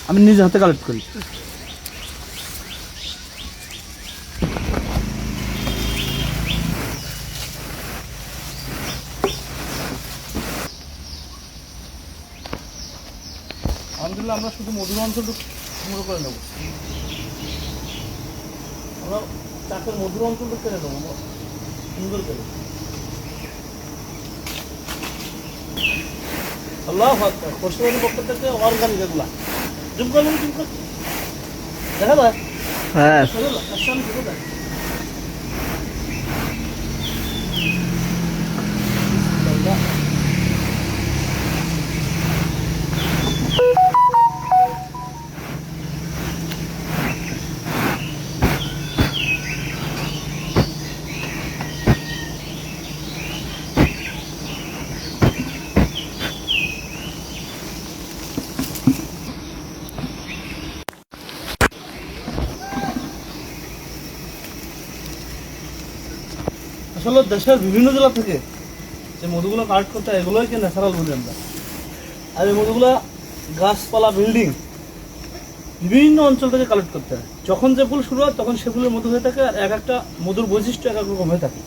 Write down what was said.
আমি নিজে হাতে কালেক্ট করি। আলহামদুলিল্লাহ আমরা শুধু মধুর অঞ্চলটুকু সংগ্রহ করে নেব। আমরা চাকের মধুর অঞ্চলটুকু কেড়ে নেবো সুন্দর করে। আল্লাহ পশুবাড়ির পক্ষ থেকে অর্গানিক এগুলা জুম করবেন, জুম কর দেখা যায়। হ্যাঁ আসলে দেশের বিভিন্ন জেলা থেকে যে মধুগুলো কালেক্ট করতে হয় এগুলোই কি ন্যাচারাল বুঝি আমরা। আর এই মধুগুলা গাছপালা বিল্ডিং বিভিন্ন অঞ্চল থেকে কালেক্ট করতে হয়। যখন যে ফুল শুরু হয় তখন সে ফুলের মধু হয়ে থাকে, আর এক একটা মধুর বৈশিষ্ট্য এক এক রকম হয়ে থাকে।